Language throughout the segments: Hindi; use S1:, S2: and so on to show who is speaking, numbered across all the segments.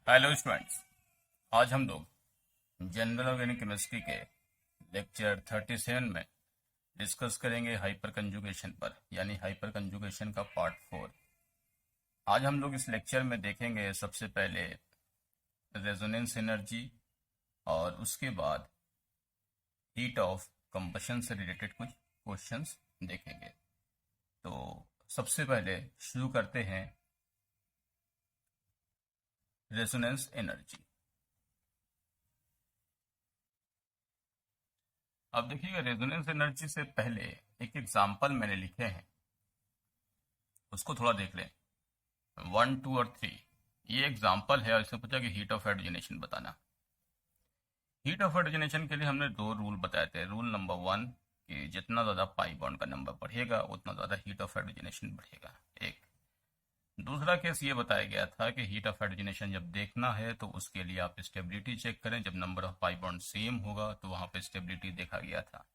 S1: Hello students. आज हम लोग जनरल ऑर्गेनिक केमिस्ट्री के लेक्चर 37 में डिस्कस करेंगे हाइपर कंजुगेशन पर, यानी हाइपर कंजुगेशन का पार्ट 4। आज हम लोग इस लेक्चर में देखेंगे सबसे पहले रेजोनेंस एनर्जी और उसके बाद हीट ऑफ कंबशन से रिलेटेड कुछ क्वेश्चंस देखेंगे। तो सबसे पहले शुरू करते हैं रेजोनेंस एनर्जी। अब देखिएगा, रेजोनेंस एनर्जी से पहले एक एग्जाम्पल मैंने लिखे हैं, उसको थोड़ा देख लें। 1, 2 और 3 ये एग्जाम्पल है और इसमें पूछा कि हीट ऑफ हाइड्रोजनेशन बताना। हीट ऑफ हाइड्रोजनेशन के लिए हमने दो रूल बताए थे। रूल नंबर 1 कि जितना ज़्यादा पाई बॉन्ड का नंबर बढ़ेगा उतना ज़्यादा हीट ऑफ हाइड्रोजनेशन बढ़ेगा। एक दूसरा केस ये बताया गया था कि हीट ऑफ हाइड्रोजनेशन जब देखना है तो उसके लिए आप स्टेबिलिटी चेक करें। जब number of pi bond same होगा तो वहाँ पे स्टेबिलिटी देखा गया था।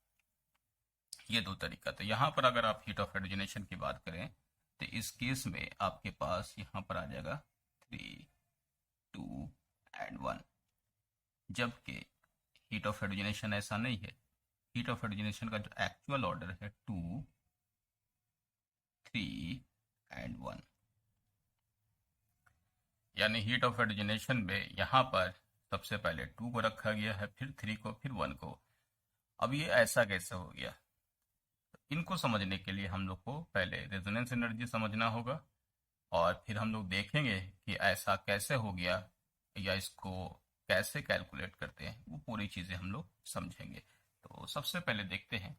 S1: ये दो तरीका था। यहाँ पर अगर आप हीट ऑफ हाइड्रोजनेशन की बात करें तो इस केस में आपके पास यहाँ पर आ जाएगा 3, 2 एंड 1, जबकि हीट ऑफ हाइड्रोजनेशन ऐसा नहीं है। हीट ऑफ हाइड्रोजनेशन का जो एक्चुअल ऑर्डर है 2, 3 एंड 1, यानी हीट ऑफ हाइड्रोजनेशन में यहाँ पर सबसे पहले 2 को रखा गया है, फिर 3 को, फिर 1 को। अब ये ऐसा कैसे हो गया? इनको समझने के लिए हम लोग को पहले रेजोनेंस एनर्जी समझना होगा और फिर हम लोग देखेंगे कि ऐसा कैसे हो गया या इसको कैसे कैलकुलेट करते हैं, वो पूरी चीज़ें हम लोग समझेंगे। तो सबसे पहले देखते हैं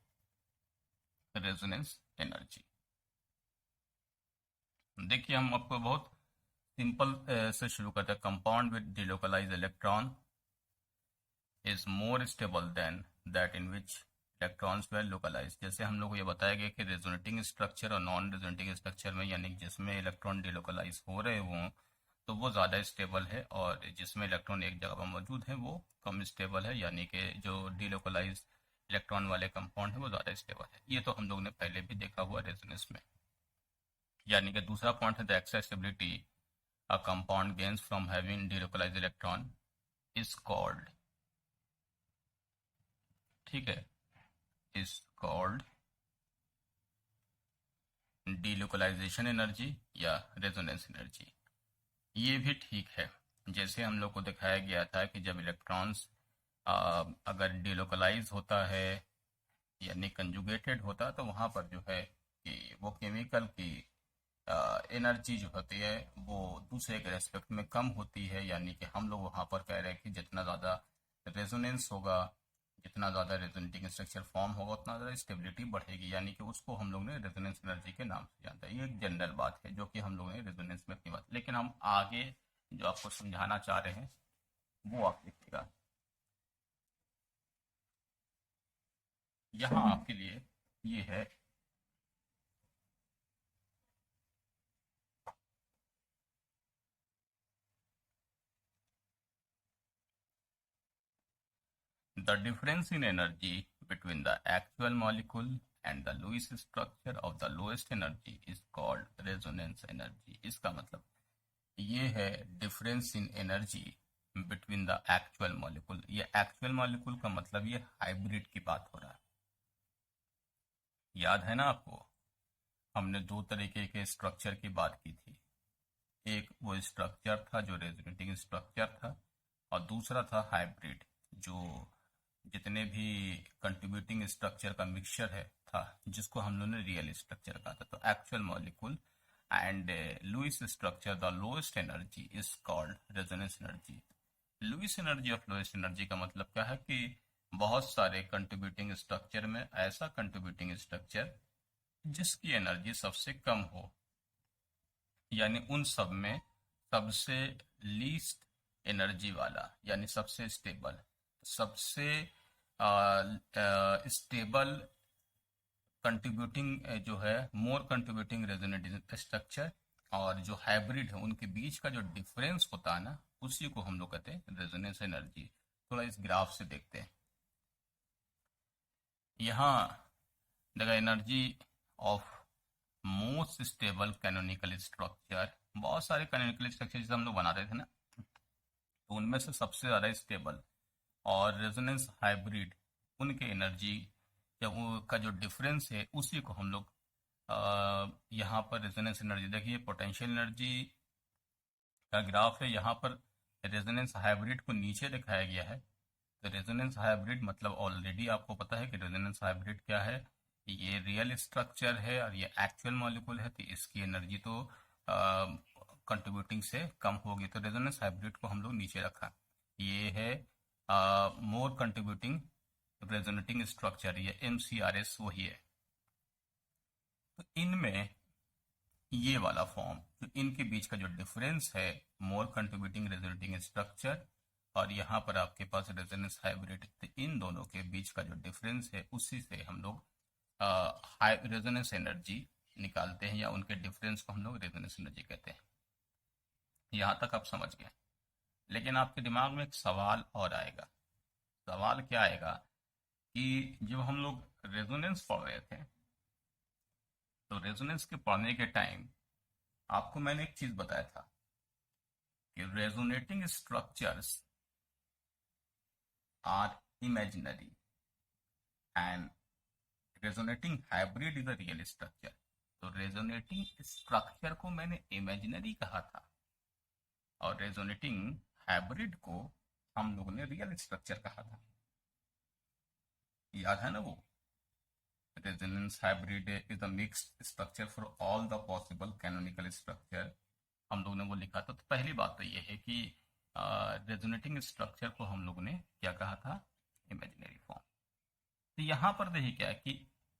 S1: रेजोनेंस एनर्जी। देखिए, हम आपको बहुत सिंपल से शुरू करते हैं। Compound with delocalise electron is more stable than that in which electrons were localise. जैसे हम लोग को ये बताया गया कि रेजोनेटिंग स्ट्रक्चर और नॉन रेजोनेटिंग स्ट्रक्चर में, यानी जिसमें इलेक्ट्रॉन डिलोकलाइज हो रहे हों तो वो ज़्यादा स्टेबल है, और जिसमें इलेक्ट्रॉन एक जगह पर मौजूद है वो कम स्टेबल है, यानी कि जो डिलोकलाइज इलेक्ट्रॉन वाले कंपाउंड है वो ज़्यादा स्टेबल है। ये तो हम लोग ने पहले भी देखा हुआ रेजोनेंस में। यानी कि दूसरा पॉइंट है the extra stability a compound gains from having delocalise electron is called, ठीक है, इज कॉल्ड डिलोकलाइजेशन एनर्जी या रेजोनेंस एनर्जी। ये भी ठीक है। जैसे हम लोग को दिखाया गया था कि जब इलेक्ट्रॉन्स अगर डिलोकलाइज होता है यानी कंजुगेटेड होता तो वहाँ पर जो है कि वो केमिकल की एनर्जी जो होती है वो दूसरे के रेस्पेक्ट में कम होती है। यानी कि हम लोग वहाँ पर कह रहे हैं कि जितना ज़्यादा रेजोनेंस होगा, जितना ज़्यादा रेजोनेटिंग स्ट्रक्चर फॉर्म होगा, उतना ज़्यादा स्टेबिलिटी बढ़ेगी। यानी कि उसको हम लोग ने रेजोनेंस एनर्जी के नाम से जानते हैं। ये एक जनरल बात है जो कि हम लोग ने रेजोनेंस में अपनी बात, लेकिन हम आगे जो आपको समझाना चाह रहे हैं वो आप देखिएगा। यहाँ आपके लिए ये है the difference in energy between the actual molecule and the Lewis structure of the lowest energy is called resonance energy। इसका मतलब ये है difference in energy between the actual molecule. ये एक्चुअल मॉलिक्यूल का मतलब ये हाइब्रिड की बात हो रहा है। याद है ना आपको, हमने दो तरीके के स्ट्रक्चर की बात की थी। एक वो स्ट्रक्चर था जो रेजोनेटिंग स्ट्रक्चर था, और दूसरा था हाइब्रिड, जो जितने भी कंट्रीब्यूटिंग स्ट्रक्चर का मिक्सचर है था, जिसको हम लोगों ने रियल स्ट्रक्चर कहा था। तो actual molecule and Lewis structure the lowest energy is called resonance energy. Lewis energy of lowest energy का मतलब क्या है कि बहुत सारे कंट्रीब्यूटिंग स्ट्रक्चर में ऐसा कंट्रीब्यूटिंग स्ट्रक्चर जिसकी एनर्जी सबसे कम हो, यानी उन सब में सबसे लीस्ट एनर्जी वाला, यानी सबसे स्टेबल, सबसे स्टेबल कंट्रीब्यूटिंग जो है मोर कंट्रीब्यूटिंग रेजोनेटिंग स्ट्रक्चर, और जो हाइब्रिड है उनके बीच का जो डिफरेंस होता है ना, उसी को हम लोग कहते हैं रेजोनेंस एनर्जी। थोड़ा इस ग्राफ से देखते हैं। यहाँ देखा energy of most stable canonical structure, बहुत सारे कैनोनिकल स्ट्रक्चर जैसे हम लोग बनाते थे ना, तो उनमें से सबसे ज़्यादा स्टेबल और रेजोनेंस हाइब्रिड, उनके एनर्जी या उनका जो डिफरेंस है उसी को हम लोग यहाँ पर रेजोनेंस एनर्जी, देखिए पोटेंशियल एनर्जी का ग्राफ है, यहाँ पर रेजोनेंस हाइब्रिड को नीचे दिखाया गया है। तो रेजोनेंस हाइब्रिड मतलब ऑलरेडी आपको पता है कि रेजोनेंस हाइब्रिड क्या है, ये रियल स्ट्रक्चर है और ये एक्चुअल मॉलिक्यूल है, तो इसकी एनर्जी तो कंट्रीब्यूटिंग से कम होगी, तो रेजोनेंस हाइब्रिड को हम लोग नीचे रखा। ये है मोर कंट्रीब्यूटिंग रेजोनेटिंग स्ट्रक्चर, ये MCRS वही है। तो इनमें ये वाला फॉर्म, तो इनके बीच का जो डिफरेंस है, मोर कंट्रीब्यूटिंग रेजोनेटिंग स्ट्रक्चर और यहाँ पर आपके पास रेजोनेंस हाइब्रिड, तो इन दोनों के बीच का जो डिफरेंस है उसी से हम लोग रेजोनेंस एनर्जी निकालते हैं, या उनके डिफरेंस को हम लोग रेजोनेंस एनर्जी कहते हैं। यहाँ तक आप समझ गए। लेकिन आपके दिमाग में एक सवाल और आएगा। सवाल क्या आएगा कि जब हम लोग रेजोनेंस पढ़ रहे थे, तो रेजोनेंस के पढ़ने के टाइम आपको मैंने एक चीज बताया था कि resonating structures are imaginary and resonating hybrid is a real structure. तो रेजोनेटिंग स्ट्रक्चर को मैंने इमेजिनरी कहा था और रेजोनेटिंग हाइब्रिड को हम लोगों ने रियल स्ट्रक्चर कहा था। याद है ना वो? Resonance hybrid is a mixed structure for all the possible canonical structure, हम लोगों ने वो लिखा था। तो पहली बात तो ये है कि रेजोनेटिंग स्ट्रक्चर को हम लोगों ने क्या कहा था? Imaginary form. तो यहाँ पर देखिए क्या है कि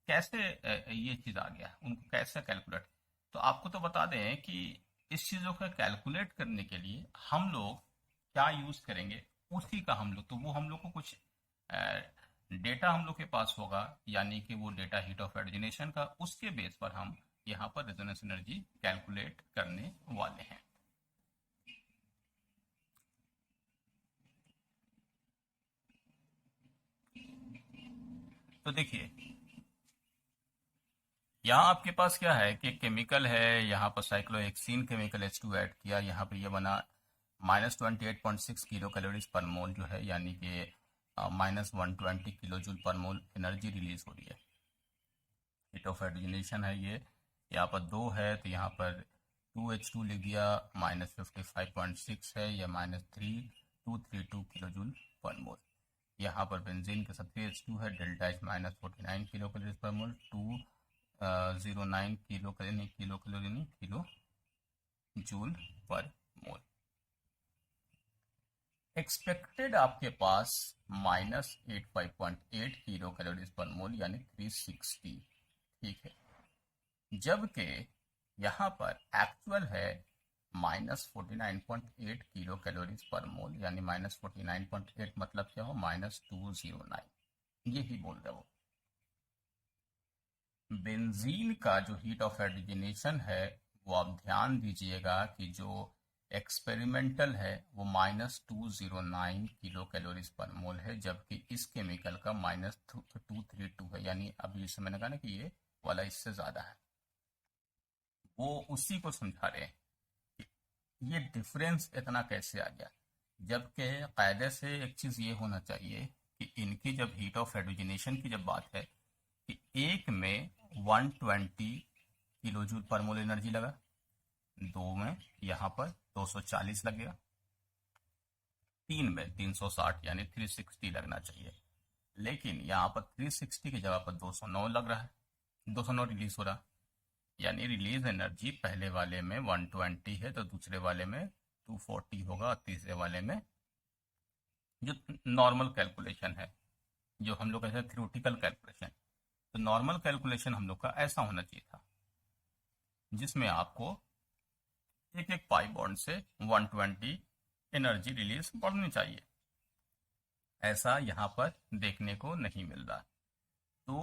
S1: कैसे ये चीज आ गया, उनको कैसे कैलकुलेट। तो आपको तो बता दें कि इस चीजों को कैलकुलेट करने के लिए हम लोग क्या यूज करेंगे, उसी का हम लोग, तो वो हम लोग को कुछ डेटा हम लोग के पास होगा, यानी कि वो डेटा हीट ऑफ हाइड्रोजनेशन का, उसके बेस पर हम यहाँ पर रेजोनेंस एनर्जी कैलकुलेट करने वाले हैं। तो देखिए यहाँ आपके पास क्या है कि केमिकल है, यहाँ पर साइक्लोहेक्सीन केमिकल H2 ऐड किया, यहाँ पे ये बना -28.6 किलो कैलोरीज पर मोल जो है, यानी कि -120 किलो जूल पर मोल एनर्जी रिलीज हो रही है। हीट ऑफ हाइड्रोजनेशन है ये, यहाँ पर 2 है तो यहाँ पर 2H2 लिख दिया, -55.6 है या -3232 किलो जूल पर मोल। यहाँ पर बेंजीन के साथ H2 है, डेल्टा H -49 किलो कैलोरीज पर मोल, 209 किलो किलो जूल पर मोल। एक्सपेक्टेड आपके पास -85.8 किलो कैलोरीज पर मोल यानी 360, ठीक है। जबकि यहाँ पर एक्चुअल है -49.8 किलो कैलोरीज पर मोल, यानी -49.8 मतलब क्या हो, -209, यही बोल रहे हो। बेंजीन का जो हीट ऑफ हाइड्रोजनेशन है वो आप ध्यान दीजिएगा कि जो एक्सपेरिमेंटल है वो -209 किलो कैलोरीज पर मोल है, जबकि इस केमिकल का -232 है, यानी अभी इसे मैंने कहा ना कि ये वाला इससे ज्यादा है। वो उसी को समझा रहे हैं कि ये डिफरेंस इतना कैसे आ गया, जबकि कायदे से एक चीज ये होना चाहिए कि इनकी जब हीट ऑफ हाइड्रोजनेशन की जब बात है कि एक में 120 किलो जूल पर मोल एनर्जी लगा, 2 में यहाँ पर 240 लगेगा, 3 में 360 यानी 360 लगना चाहिए। लेकिन यहाँ पर 360 की जगह पर 209 लग रहा है, 209 रिलीज हो रहा, यानी रिलीज एनर्जी पहले वाले में 120 है तो दूसरे वाले में 240 होगा, और तीसरे वाले में जो नॉर्मल कैलकुलेशन है, जो हम लोग कहते हैं थ्योरेटिकल कैलकुलेशन, तो नॉर्मल कैलकुलेशन हम लोग का ऐसा होना चाहिए था जिसमें आपको एक एक पाई बॉन्ड से 120 एनर्जी रिलीज बढ़नी चाहिए। ऐसा यहाँ पर देखने को नहीं मिल रहा। तो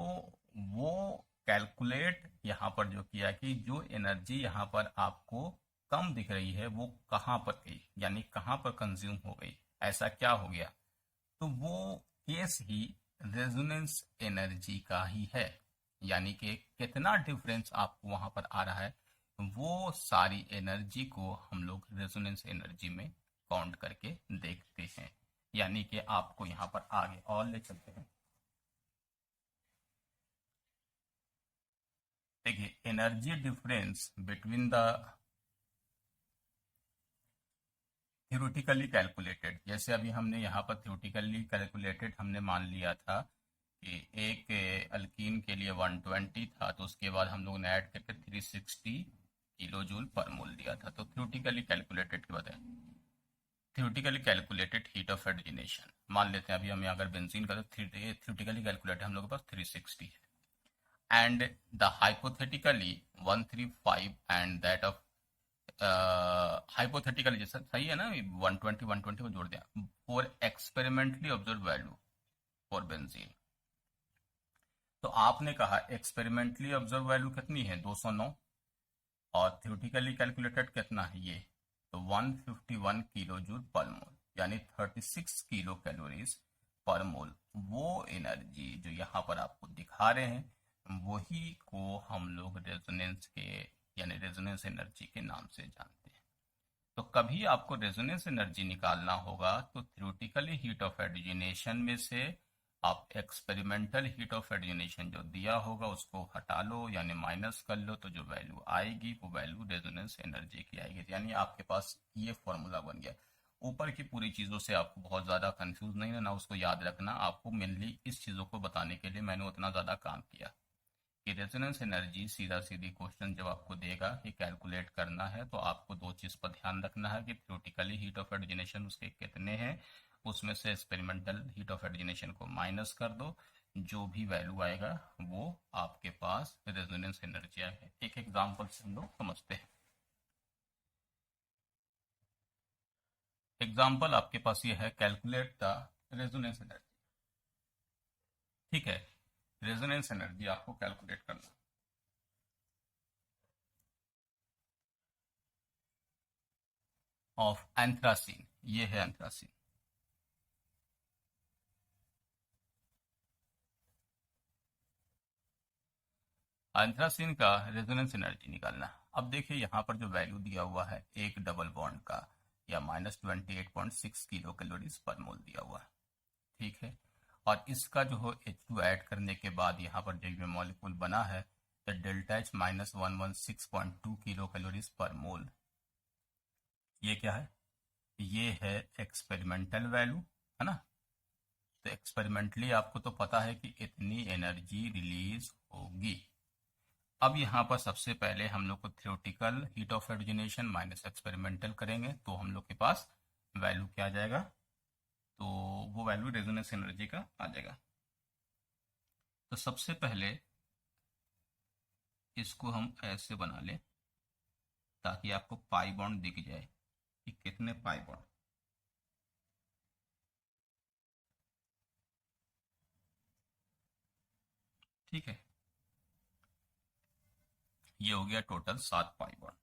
S1: वो कैलकुलेट यहाँ पर जो किया कि जो एनर्जी यहाँ पर आपको कम दिख रही है वो कहाँ पर गई, यानी कहाँ पर कंज्यूम हो गई, ऐसा क्या हो गया। तो वो केस ही रेजोनेंस एनर्जी का ही है, यानी कि कितना डिफरेंस आपको वहां पर आ रहा है, वो सारी एनर्जी को हम लोग रेजोनेंस एनर्जी में काउंट करके देखते हैं, यानी कि आपको यहाँ पर आगे और ले चलते हैं। देखिए, energy difference between the theoretically calculated, जैसे अभी हमने यहाँ पर थ्योरेटिकली कैलकुलेटेड हमने मान लिया था कि एक अल्कीन के लिए 120 था, तो उसके बाद हम लोग ने ऐड करके 360 किलो जूल पर मोल दिया था। तो थ्योरेटिकली कैलकुलेटेड के बताएं, थ्योरेटिकली कैलकुलेटेड हीट ऑफ एडिजिनेशन मान लेते हैं। अभी हमें अगर बेंजीन का थ्योरेटिकली कैलकुलेटेड हम लोग के पास 360 है, and the hypothetically 135 and that of hypothetically, जैसा सही है ना, 120 को जोड़ दिया, for experimentally observe value for benzene. तो आपने कहा एक्सपेरिमेंटली ऑब्जर्व वैल्यू कितनी है, 209, और थ्योरेटिकली कैलकुलेटेड कितना है ये, तो 151 किलो जूल पर मोल, यानी 36 किलो कैलोरीज पर मोल। वो एनर्जी जो यहाँ पर आपको दिखा रहे हैं, वही को हम लोग रेजोनेंस के यानी रेजोनेंस एनर्जी के नाम से जानते हैं। तो कभी आपको रेजोनेंस एनर्जी निकालना होगा तो थ्योरेटिकली हीट ऑफ एडिजिनेशन में से आप एक्सपेरिमेंटल हीट ऑफ एडिजिनेशन जो दिया होगा उसको हटा लो, यानी माइनस कर लो, तो जो वैल्यू आएगी वो वैल्यू रेजोनेंस एनर्जी की आएगी। यानी आपके पास ये फॉर्मूला बन गया। ऊपर की पूरी चीज़ों से आपको बहुत ज़्यादा कंफ्यूज नहीं रहना, उसको याद रखना। आपको मेनली इस चीज़ों को बताने के लिए मैंने उतना ज़्यादा काम किया कि रेजोनेंस एनर्जी सीधा सीधी क्वेश्चन जब आपको देगा कि कैलकुलेट करना है, तो आपको दो चीज़ पर ध्यान रखना है कि थ्योरेटिकली हीट ऑफ एडिजिनेशन उसके कितने हैं, उसमें से एक्सपेरिमेंटल हीट ऑफ एडिजिनेशन को माइनस कर दो, जो भी वैल्यू आएगा वो आपके पास रेजोनेंस एनर्जी आएगा। एक एग्जांपल से हम लोग समझते हैं। एग्जांपल आपके पास ये है, कैलकुलेट द रेजोनेंस एनर्जी। ठीक है, रेजोनेंस एनर्जी आपको कैलकुलेट करना ऑफ एंथ्रासीन, ये है एंथ्रासीन। एंथ्रासीन का रेजोनेंस एनर्जी निकालना। अब देखिए यहाँ पर जो वैल्यू दिया हुआ है एक डबल बॉन्ड का, या -28.6 किलो कैलोरीज पर मोल दिया हुआ है। ठीक है, और इसका जो हो H2 ऐड करने के बाद यहाँ पर जो ये मॉलिक्यूल बना है, तो डेल्टा H -116.2 किलो कैलोरीज पर मोल। ये क्या है, ये है एक्सपेरिमेंटल वैल्यू, है ना। तो एक्सपेरिमेंटली आपको तो पता है कि इतनी एनर्जी रिलीज होगी। अब यहाँ पर सबसे पहले हम लोग को theoretical heat of hydrogenation minus experimental करेंगे, तो हम लोग के पास वैल्यू क्या आ जाएगा, तो वो वैल्यू रेजोनेंस एनर्जी का आ जाएगा। तो सबसे पहले इसको हम ऐसे बना लें ताकि आपको पाई बॉन्ड दिख जाए कि कितने पाई बॉन्ड। ठीक है, ये हो गया total 7 pi bond.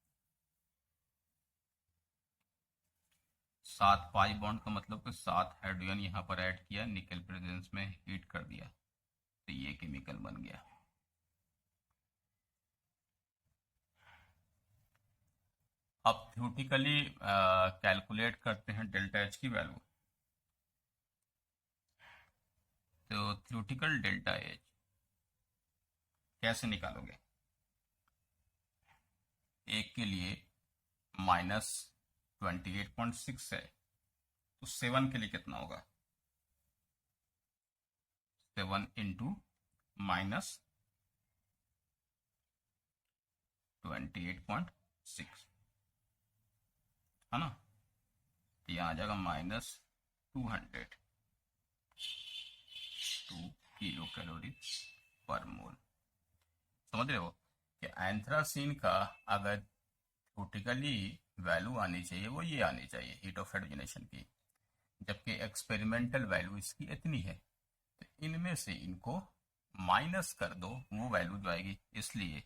S1: 7 pi bond का मतलब कि 7 हाइड्रोजन यहाँ पर ऐड किया, निकल प्रेजेंस में हीट कर दिया, तो ये केमिकल बन गया। अब थ्योरेटिकली कैलकुलेट करते हैं डेल्टा एच की वैल्यू। तो थ्योरेटिकल डेल्टा एच कैसे निकालोगे, एक के लिए -28.6 है, तो 7 के लिए कितना होगा, 7 इंटू -28.6, है ना। तो यहाँ आ जाएगा -202 किलो कैलोरी पर मोल। समझ रहे हो कि एंथ्रासीन का अगर थ्योरेटिकली वैल्यू आनी चाहिए वो ये आनी चाहिए हीट ऑफ एडिजिनेशन की, जबकि एक्सपेरिमेंटल वैल्यू इसकी इतनी है। तो इनमें से इनको माइनस कर दो, वो वैल्यू जो आएगी, इसलिए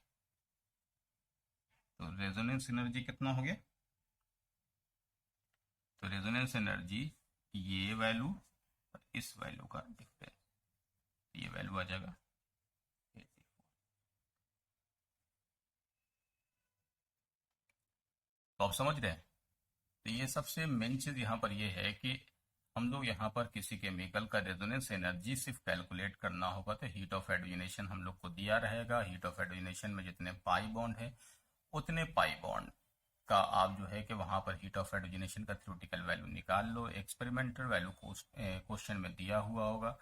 S1: तो रेजोनेंस एनर्जी कितना हो गया, तो रेजोनेंस एनर्जी ये वैल्यू और इस वैल्यू का डिफरेंस, ये वैल्यू आ जाएगा 84। तो आप समझ रहे हैं, तो ये सबसे मेन चीज़ यहाँ पर ये है कि हम लोग यहाँ पर किसी केमिकल का रेजोनेंस एनर्जी सिर्फ कैलकुलेट करना होगा तो हीट ऑफ एडिनेशन हम लोग को दिया रहेगा। हीट ऑफ एडिनेशन में जितने पाई बॉन्ड है उतने पाई बॉन्ड का आप जो है कि वहाँ पर हीट ऑफ एडिनेशन का थ्योरेटिकल वैल्यू निकाल लो। एक्सपेरिमेंटल वैल्यू क्वेश्चन में दिया हुआ होगा।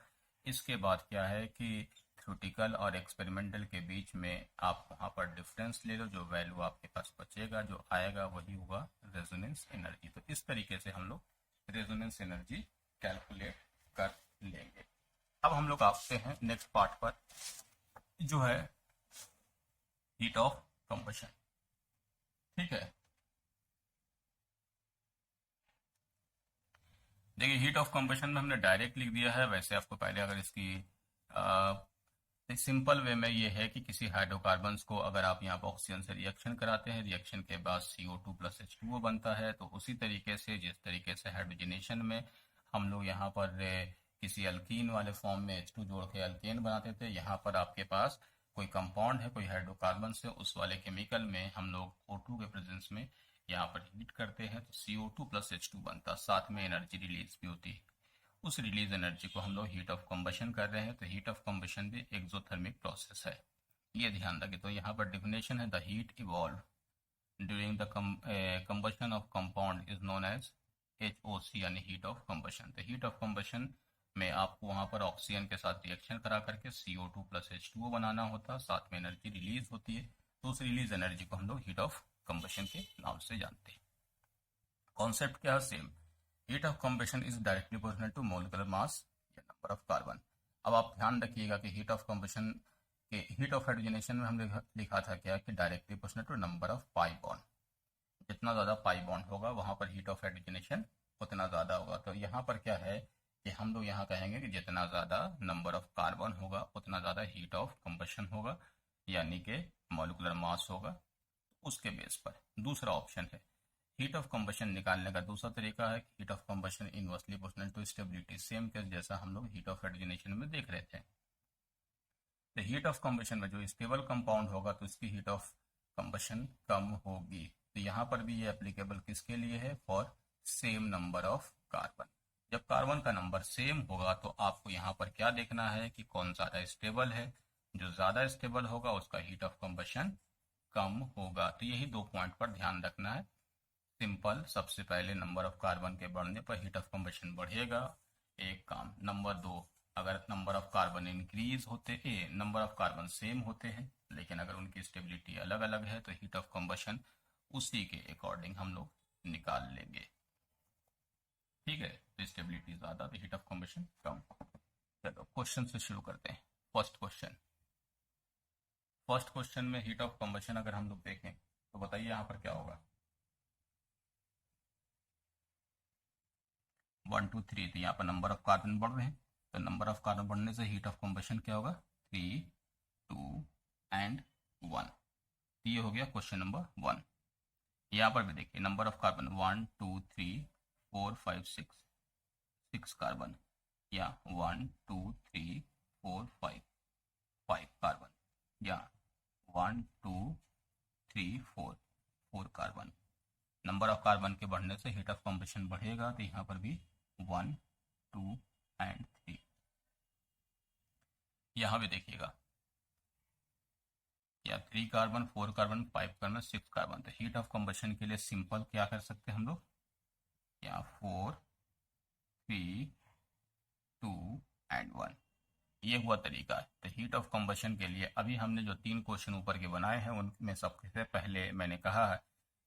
S1: इसके बाद क्या है कि थ्योरेटिकल और एक्सपेरिमेंटल के बीच में आप वहाँ पर डिफरेंस ले लो, जो वैल्यू आपके पास बचेगा जो आएगा वही होगा रेजोनेंस एनर्जी। तो इस तरीके से हम लोग रेजोनेंस एनर्जी कैलकुलेट कर लेंगे। अब हम लोग आते हैं नेक्स्ट पार्ट पर, जो है हीट ऑफ कंबशन। ठीक है, देखिए हीट ऑफ कंबशन में हमने डायरेक्ट लिख दिया है। वैसे आपको पहले अगर इसकी सिंपल वे में ये है कि किसी हाइड्रोकार्बन्स को अगर आप यहाँ पर ऑक्सीजन से रिएक्शन कराते हैं, रिएक्शन के बाद CO2 प्लस H2O बनता है, तो उसी तरीके से जिस तरीके से हाइड्रोजनेशन में हम लोग यहाँ पर किसी अल्कीन वाले फॉर्म में H2 जोड़ के अल्केन बनाते थे, यहाँ पर आपके पास कोई कंपाउंड है, कोई हाइड्रोकार्बन से, उस वाले केमिकल में हम लोग O2 के प्रेजेंस में यहाँ पर हीट करते हैं तो CO2 प्लस H2 बनता, साथ में एनर्जी रिलीज भी होती है। उस रिलीज एनर्जी को हम लोग हीट ऑफ कंबशन कर रहे हैं। तो हीट ऑफ कंबशन भी एक्सोथर्मिक प्रोसेस है, ये ध्यान रखें। तो यहाँ पर डिफिनेशन है, the heat evolve during the combustion of compound is known as HOC, यानी हीट ऑफ कंबशन। तो हीट ऑफ कंबशन में आपको वहाँ पर ऑक्सीजन के साथ रिएक्शन करा करके CO2 प्लस H2O बनाना होता, साथ में एनर्जी रिलीज होती है। तो उस रिलीज एनर्जी को हम लोग हीट ऑफ कंबशन के नाम से जानते हैं। कॉन्सेप्ट क्या है? Same. Heat of combustion is directly proportional to molecular mass या नंबर ऑफ कार्बन। अब आप ध्यान रखिएगा कि हीट ऑफ कंबशन के हीट ऑफ हाइड्रोजनेशन में हमने लिखा था क्या कि directly proportional to number of pi bond. जितना ज़्यादा पाई बॉन्ड होगा वहाँ पर हीट ऑफ हाइड्रोजनेशन उतना ज़्यादा होगा। तो यहाँ पर क्या है कि हम लोग यहाँ कहेंगे कि जितना ज़्यादा नंबर ऑफ कार्बन होगा उतना ज़्यादा हीट ऑफ कंबशन होगा, यानी कि मॉलिक्यूलर मास होगा। उसके बेस पर दूसरा ऑप्शन है हीट ऑफ कंबशन निकालने का दूसरा तरीका है heat of combustion inversely proportional to stability, same case जैसा हम लोग हीट ऑफ हाइड्रोजनेशन में देख रहे थे। तो हीट ऑफ कंबशन में जो स्टेबल कंपाउंड होगा तो इसकी हीट ऑफ कंबशन कम होगी। तो यहाँ पर भी ये एप्लीकेबल किसके लिए है? For same number of carbon. जब कार्बन का नंबर सेम होगा तो आपको यहाँ पर क्या देखना है कि कौन ज़्यादा स्टेबल है। जो ज़्यादा स्टेबल होगा उसका हीट ऑफ कंबशन कम होगा। तो यही 2 पॉइंट पर ध्यान रखना है। सिंपल, सबसे पहले नंबर ऑफ कार्बन के बढ़ने पर हीट ऑफ कंबशन बढ़ेगा, एक काम। नंबर 2, अगर नंबर ऑफ कार्बन इंक्रीज होते नंबर ऑफ कार्बन सेम होते हैं लेकिन अगर उनकी स्टेबिलिटी अलग अलग है तो हीट ऑफ कंबशन उसी के अकॉर्डिंग हम लोग निकाल लेंगे। ठीक है, तो स्टेबिलिटी ज़्यादा तो हीट ऑफ कंबशन कम। चलो क्वेश्चन से शुरू करते हैं। फर्स्ट क्वेश्चन में हीट ऑफ कंबशन अगर हम लोग देखें तो बताइए यहाँ पर क्या होगा? 1 2 3, तो यहाँ पर नंबर ऑफ कार्बन बढ़ रहे हैं, तो नंबर ऑफ कार्बन बढ़ने से हीट ऑफ कंबशन क्या होगा? 3 2 एंड 1। तो ये हो गया क्वेश्चन नंबर 1। यहाँ पर भी देखिए नंबर ऑफ कार्बन 1 2 3 4 5 6 कार्बन, या 1 2 3 4 5 कार्बन, या 1 2 3 4 कार्बन। नंबर ऑफ कार्बन के बढ़ने से हीट ऑफ कंबशन बढ़ेगा, तो यहाँ पर भी 1 2 एंड 3। यहाँ भी देखिएगा या 3 कार्बन 4 कार्बन 5 कार्बन 6 कार्बन। तो हीट ऑफ कंबशन के लिए सिंपल क्या कर सकते हैं हम लोग? या 4 3 2 एंड 1, ये हुआ तरीका। तो हीट ऑफ कंबशन के लिए अभी हमने जो 3 क्वेश्चन ऊपर के बनाए हैं उनमें सबसे पहले मैंने कहा है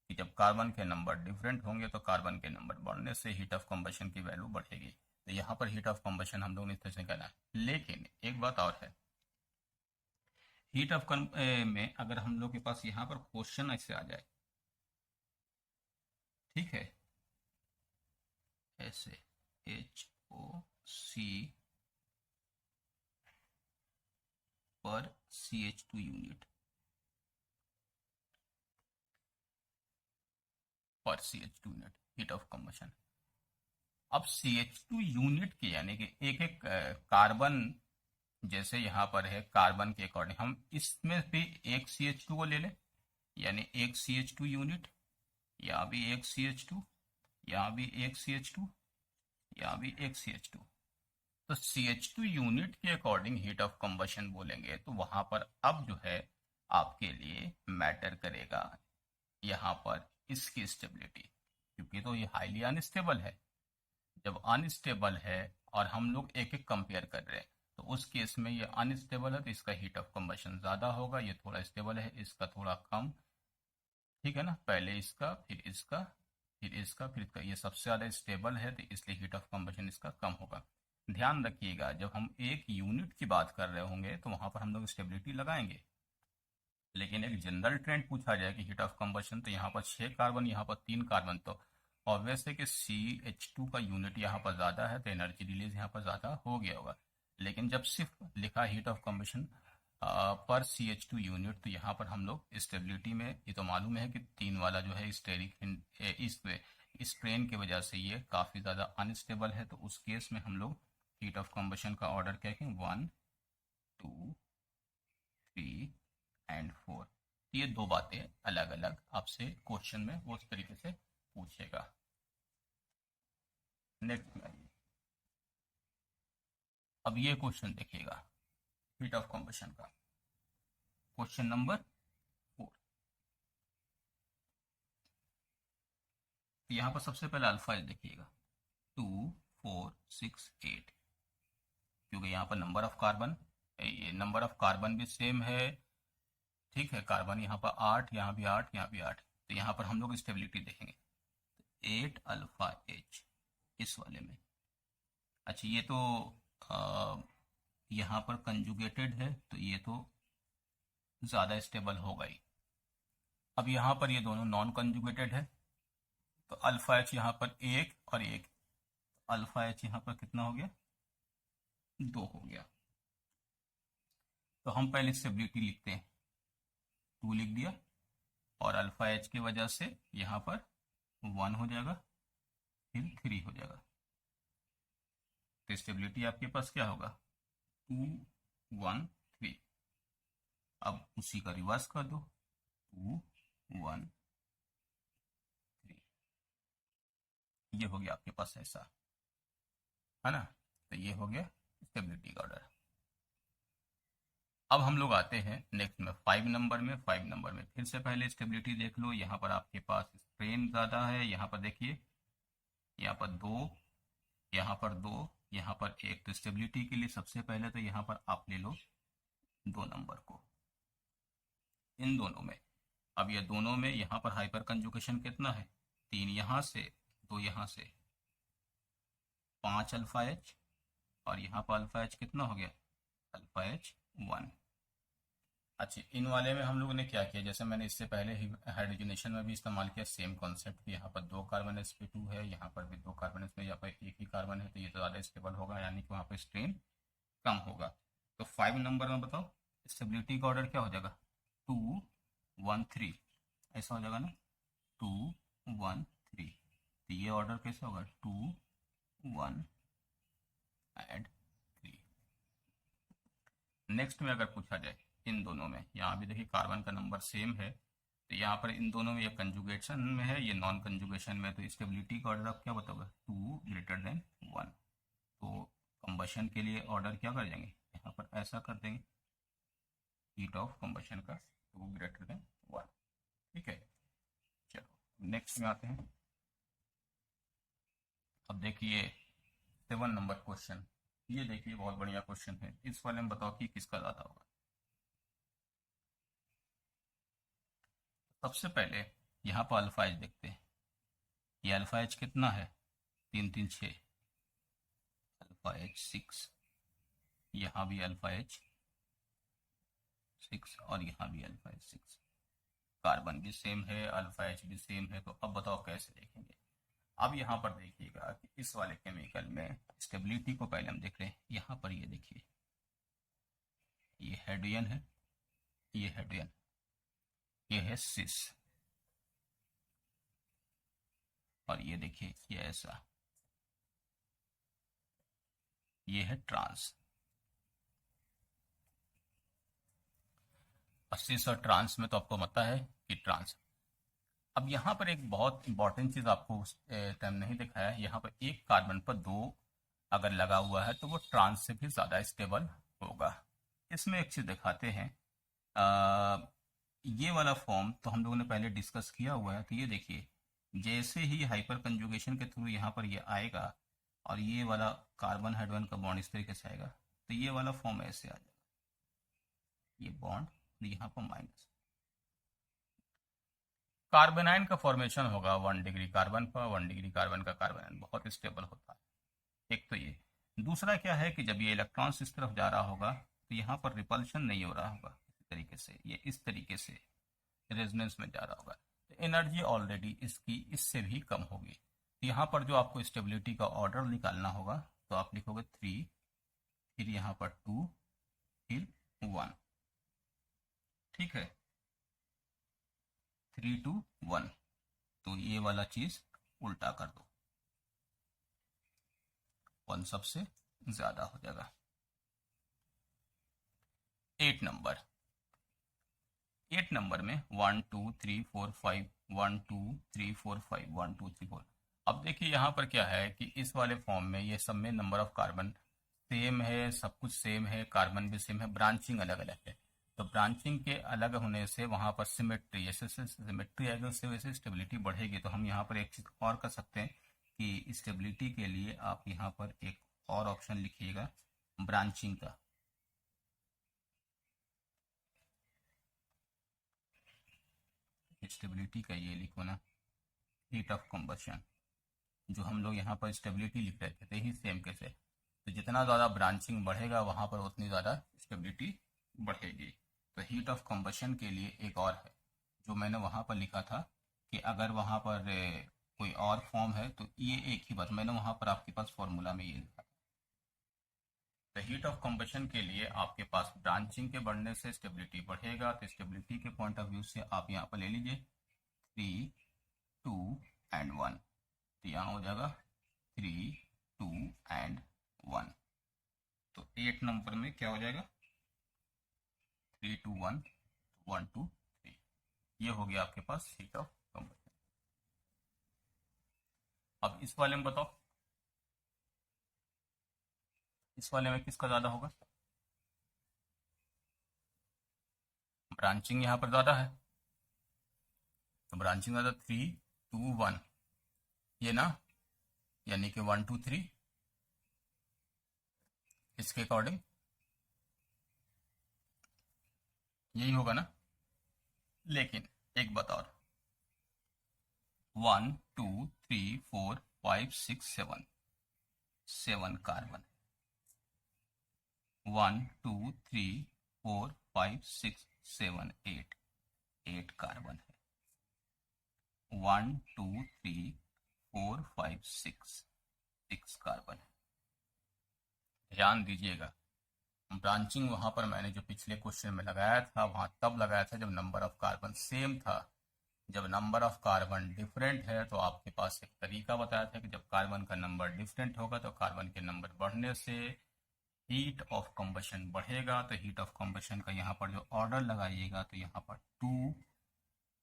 S1: कि जब कार्बन के नंबर डिफरेंट होंगे तो कार्बन के नंबर बढ़ने से हीट ऑफ कंबशन की वैल्यू बढ़ेगी। तो यहाँ पर हीट ऑफ कंबशन हम लोग ने इस तरह से करना है। लेकिन एक बात और है, हीट ऑफ में अगर हम लोग के पास यहाँ पर क्वेश्चन ऐसे आ जाए, ठीक है, ऐसे HOC पर CH2 यूनिट पर CH2 unit heat of combustion. अब CH2 यूनिट के यानी कि एक एक कार्बन, जैसे यहाँ पर है कार्बन के अकॉर्डिंग हम इसमें भी एक CH2 को ले लें, यानी एक CH2 यूनिट, या भी एक CH2, यहाँ भी एक CH2, यहाँ भी एक CH2। तो CH2 यूनिट के अकॉर्डिंग हीट ऑफ कंबशन बोलेंगे तो वहां पर अब जो है आपके लिए मैटर करेगा यहाँ पर इसकी स्टेबिलिटी, क्योंकि तो ये हाईली अनस्टेबल है। जब अनस्टेबल है और हम लोग एक एक कंपेयर कर रहे हैं तो उस केस में ये अनस्टेबल है तो इसका हीट ऑफ कंबशन ज़्यादा होगा, ये थोड़ा स्टेबल है इसका थोड़ा कम। ठीक है ना, पहले इसका फिर इसका फिर इसका फिर इसका, ये सबसे ज़्यादा स्टेबल है तो इसलिए हीट ऑफ कंबशन इसका कम होगा। ध्यान रखिएगा जब हम एक यूनिट की बात कर रहे होंगे तो वहां पर हम लोग स्टेबिलिटी लगाएंगे, लेकिन एक जनरल ट्रेंड पूछा जाए कि हीट ऑफ कंबशन तो यहाँ पर 6 कार्बन, यहाँ पर 3 कार्बन, तो ऑब्वियस है कि CH2 का यूनिट यहाँ पर ज़्यादा है तो एनर्जी रिलीज यहाँ पर ज़्यादा हो गया होगा। लेकिन जब सिर्फ लिखा हीट ऑफ कंबशन पर CH2 यूनिट तो यहाँ पर हम लोग स्टेबिलिटी में ये तो मालूम है कि 3 वाला जो है स्टेरिक स्ट्रेन की वजह से ये काफ़ी ज़्यादा अनस्टेबल है, तो उस केस में हम लोग हीट ऑफ कंबशन का ऑर्डर क्या है 1 2 3 एंड 4। ये दो बातें अलग अलग आपसे क्वेश्चन में वो उस तरीके से पूछेगा। नेक्स्ट में आइए, अब ये क्वेश्चन देखिएगा हीट ऑफ कंबशन का, क्वेश्चन नंबर 4। यहाँ पर सबसे पहले अल्फा देखिएगा 2 4 6 8, क्योंकि यहाँ पर नंबर ऑफ कार्बन, ये नंबर ऑफ कार्बन भी सेम है। ठीक है, कार्बन यहाँ पर 8, यहाँ भी 8, यहाँ भी 8, तो यहाँ पर हम लोग स्टेबिलिटी देखेंगे 8 अल्फा H इस वाले में। अच्छा ये तो यहाँ पर कंजुगेटेड है तो ये तो ज़्यादा स्टेबल होगा ही। अब यहाँ पर ये दोनों नॉन कंजुगेटेड है तो अल्फा H यहाँ पर 1 और 1, अल्फा H यहाँ पर कितना हो गया 2 हो गया। तो हम पहले स्टेबिलिटी लिखते हैं, 2 लिख दिया और अल्फा H की वजह से यहाँ पर 1 हो जाएगा फिर 3 हो जाएगा, तो स्टेबिलिटी आपके पास क्या होगा 2 1 3। अब उसी का रिवर्स कर दो 2 1 3, ये हो गया आपके पास ऐसा है ना, तो ये हो गया स्टेबिलिटी का ऑर्डर। अब हम लोग आते हैं नेक्स्ट में 5 नंबर में। 5 नंबर में फिर से पहले स्टेबिलिटी देख लो, यहाँ पर आपके पास स्ट्रेन ज़्यादा है, यहाँ पर देखिए यहाँ पर 2, यहाँ पर 2, यहाँ पर 1, तो स्टेबिलिटी के लिए सबसे पहले तो यहाँ पर आप ले लो 2 नंबर को इन दोनों में। अब ये दोनों में यहाँ पर हाइपर कंजुगेशन कितना है 3 यहाँ से 2 यहाँ से, 5 अल्फा H और यहाँ पर अल्फा H कितना हो गया अल्फा H 1। अच्छा इन वाले में हम लोगों ने क्या किया, जैसे मैंने इससे पहले हाइड्रोजनेशन में भी इस्तेमाल किया सेम कॉन्सेप्ट, यहाँ पर 2 कार्बन sp2 है, यहाँ पर भी 2 कार्बन sp, यहाँ पर एक ही कार्बन है तो ये तो ज़्यादा स्टेबल होगा, यानी कि वहाँ पर स्ट्रेन कम होगा। तो 5 नंबर में बताओ स्टेबिलिटी का ऑर्डर क्या हो जाएगा 2 1 3, ऐसा हो जाएगा ना 2 1 3, तो ये ऑर्डर कैसे होगा 2 1 एंड 3। नेक्स्ट में अगर पूछा जाए इन दोनों में, यहाँ भी देखिए कार्बन का नंबर सेम है तो यहाँ पर इन दोनों में ये कंजुगेशन में है ये नॉन कंजुगेशन में, तो स्टेबिलिटी का ऑर्डर आप क्या बताओगे 2 ग्रेटर देन 1। तो कंबशन के लिए ऑर्डर क्या कर जाएंगे यहाँ पर ऐसा कर देंगे हीट ऑफ कंबशन का 2 ग्रेटर देन 1। ठीक है, चलो नेक्स्ट में आते हैं। अब देखिए 7 नंबर क्वेश्चन, ये देखिए बहुत बढ़िया क्वेश्चन है, इस वाले में बताओ कि किसका ज़्यादा होगा। सबसे पहले यहाँ पर अल्फा H देखते हैं, ये अल्फा H कितना है 3 3 6, अल्फा H 6, यहाँ भी अल्फा H 6 और यहाँ भी अल्फा H 6, कार्बन भी सेम है अल्फा H भी सेम है, तो अब बताओ कैसे देखेंगे। अब यहाँ पर देखिएगा कि इस वाले केमिकल में स्टेबिलिटी को पहले हम देख रहे हैं, यहाँ पर ये देखिए ये हाइड्रोजन है, ये हाइड्रोजन, ये है सिस, और ये देखिए ये ऐसा, ये है ट्रांस। सिस और ट्रांस में तो आपको पता है कि ट्रांस। अब यहाँ पर एक बहुत इंपॉर्टेंट चीज़ आपको उस टाइम नहीं दिखाया है, यहाँ पर एक कार्बन पर दो अगर लगा हुआ है तो वो ट्रांस से भी ज़्यादा स्टेबल होगा। इसमें एक चीज़ दिखाते हैं, ये वाला फॉर्म तो हम लोगों ने पहले डिस्कस किया हुआ है। तो ये देखिए, जैसे ही हाइपर कंजुगेशन के थ्रू यहाँ पर ये आएगा और ये वाला कार्बन हाइड्रोजन का बॉन्ड इस तरीके से आएगा, तो ये वाला फॉर्म ऐसे आ जाएगा, ये बॉन्ड यहाँ पर माइनस। कार्बेनाइन का फॉर्मेशन होगा 1 डिग्री कार्बन पर, 1 डिग्री कार्बन का कार्बेनाइन बहुत स्टेबल होता है। एक तो ये, दूसरा क्या है कि जब ये इलेक्ट्रॉन्स इस तरफ जा रहा होगा तो यहाँ पर रिपल्शन नहीं हो रहा होगा, इस तरीके से, ये इस तरीके से रेजोनेंस में जा रहा होगा, तो एनर्जी ऑलरेडी इसकी इससे भी कम होगी। तो यहाँ पर जो आपको स्टेबिलिटी का ऑर्डर निकालना होगा, तो आप लिखोगे 3, फिर यहाँ पर 2, फिर 1, ठीक है, 3 2 1। तो ये वाला चीज उल्टा कर दो, 1 सबसे ज्यादा हो जाएगा। 8 नंबर, 8 नंबर में 1 2 3 4 5, 1 2 3 4 5, 1 2 3 4। अब देखिए यहाँ पर क्या है कि इस वाले फॉर्म में ये सब में नंबर ऑफ कार्बन सेम है, सब कुछ सेम है, कार्बन भी सेम है, ब्रांचिंग अलग अलग है। तो ब्रांचिंग के अलग होने से वहाँ पर सिमेट्री, जैसे सिमेट्री आएगा उससे वैसे स्टेबिलिटी बढ़ेगी। तो हम यहाँ पर एक चीज़ और कर सकते हैं कि स्टेबिलिटी के लिए आप यहाँ पर एक और ऑप्शन लिखिएगा ब्रांचिंग का। स्टेबिलिटी का ये लिखो ना, हीट ऑफ कंबशन, जो हम लोग यहाँ पर स्टेबिलिटी लिख रहे थे ही सेम कैसे। तो जितना ज़्यादा ब्रांचिंग बढ़ेगा वहाँ पर उतनी ज़्यादा स्टेबिलिटी बढ़ेगी। तो हीट ऑफ कंबशन के लिए एक और है जो मैंने वहाँ पर लिखा था कि अगर वहाँ पर कोई और फॉर्म है तो ये एक ही बात मैंने वहाँ पर आपके पास फॉर्मूला में ये लिखा। तो हीट ऑफ कंबशन के लिए आपके पास ब्रांचिंग के बढ़ने से स्टेबिलिटी बढ़ेगा। तो स्टेबिलिटी के पॉइंट ऑफ व्यू से आप यहाँ पर ले लीजिए 3 2 एंड 1, तो यहाँ हो जाएगा 3 2 एंड 1। तो 8 नंबर में क्या हो जाएगा 3 2 1 1 2 3। ये हो गया आपके पास हीट ऑफ कंबशन। अब इस वाले में बताओ, इस वाले में किसका ज्यादा होगा? ब्रांचिंग यहाँ पर ज्यादा है, तो ब्रांचिंग ज्यादा 3 2 1, ये ना, यानी कि 1 2 3 इसके अकॉर्डिंग यही होगा ना। लेकिन एक बात और, 1 2 3 4 5 6 7, 7 कार्बन, 1 2 3 4 5 6 7 8, 8 कार्बन है। 1 2 3 4 5 6, 6 कार्बन है। ध्यान दीजिएगा, ब्रांचिंग वहां पर मैंने जो पिछले क्वेश्चन में लगाया था वहां तब लगाया था जब नंबर ऑफ कार्बन सेम था। जब नंबर ऑफ कार्बन डिफरेंट है तो आपके पास एक तरीका बताया था कि जब कार्बन का नंबर डिफरेंट होगा तो कार्बन के नंबर बढ़ने से हीट ऑफ कंबशन बढ़ेगा। तो हीट ऑफ कंबशन का यहाँ पर जो ऑर्डर लगाइएगा तो यहाँ पर 2,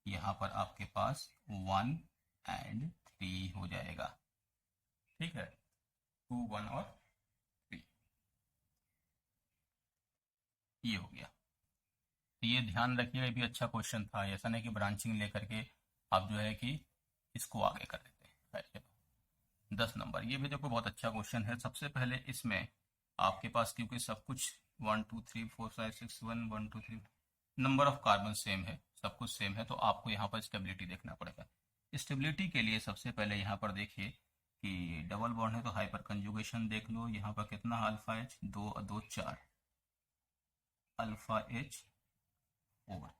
S1: यहाँ पर आपके पास 1 एंड 3 हो जाएगा, ठीक है, 2 1 और 3, ये हो गया। तो ये ध्यान रखिएगा, ये भी अच्छा क्वेश्चन था, ऐसा नहीं कि ब्रांचिंग लेकर के आप जो है कि इसको आगे कर देते हैं। खैर चलो 10 नंबर, ये भी देखो बहुत अच्छा क्वेश्चन है। सबसे पहले इसमें आपके पास क्योंकि सब कुछ 1 2 3 4 5 6 1 1 2 3 नंबर ऑफ कार्बन सेम है, सब कुछ सेम है, तो आपको यहाँ पर स्टेबिलिटी देखना पड़ेगा। स्टेबिलिटी के लिए सबसे पहले यहाँ पर देखिए कि डबल बॉन्ड है तो हाइपर कंजुगेशन देख लो। यहाँ पर कितना अल्फा एच, 2 2 4, अल्फा एच 4,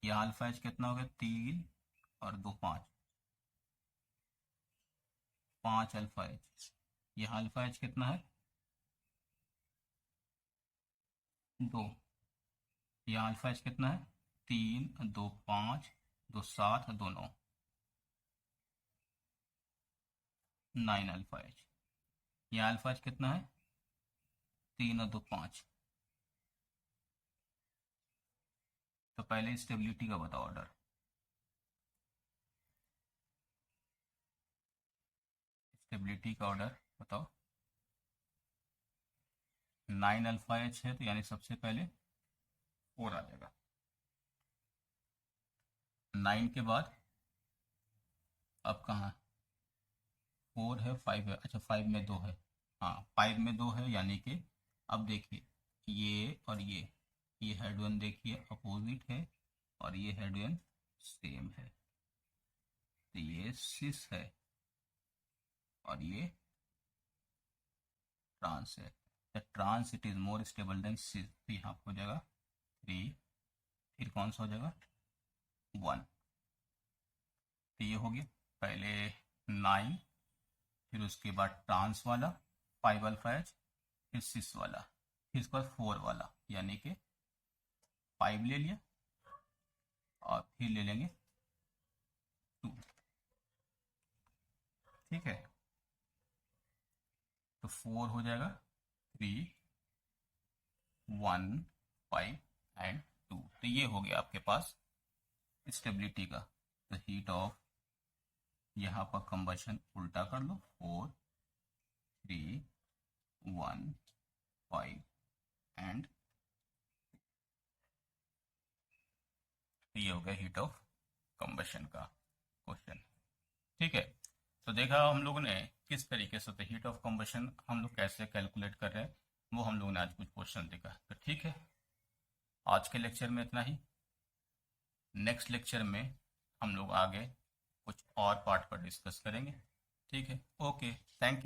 S1: यहाँ अल्फा एच कितना हो गया 3 और 2 5, 5 अल्फा एच। यहाँ अल्फा एच कितना है 2, यहाँ अल्फा एच कितना है 3 2 5 2 7 2 9, 9 अल्फा एच। यहाँ अल्फा एच कितना है 3 और 2 5। तो पहले स्टेबिलिटी का बताओ ऑर्डर, स्टेबिलिटी का ऑर्डर बताओ। 9 अल्फा एच है तो यानी सबसे पहले 4 आ जाएगा। 9 के बाद अब कहाँ 4 है, 5 है, अच्छा 5 में 2 है, हाँ 5 में 2 है, यानी कि अब देखिए ये और ये हेड वन देखिए अपोजिट है और ये हेड वन सेम है, तो ये 6 है और ये ट्रांस है। The trans it is more stable than 6, तो यहाँ पर हो जाएगा 3, फिर कौन सा हो जाएगा 1, तो ये हो गया पहले 9, फिर उसके बाद ट्रांस वाला 5 अल्फा एच, फिर 6 वाला, फिर उसके बाद 4 वाला, यानी कि 5 ले लिया और फिर ले लेंगे 2, ठीक है, तो 4 हो जाएगा 3, 1, 5 एंड 2, तो ये हो गया आपके पास स्टेबिलिटी का। तो हीट ऑफ, यहाँ पर कंबशन उल्टा कर लो, 4, 3, 1, 5 एंड ये हो गया हीट ऑफ कंबशन का क्वेश्चन, ठीक है। तो देखा हम लोगों ने किस तरीके से हीट ऑफ कंबशन हम लोग कैसे कैलकुलेट कर रहे हैं, वो हम लोगों ने आज कुछ क्वेश्चन देखा। तो ठीक है, आज के लेक्चर में इतना ही। नेक्स्ट लेक्चर में हम लोग आगे कुछ और पार्ट पर डिस्कस करेंगे, ठीक है। Okay, thank you.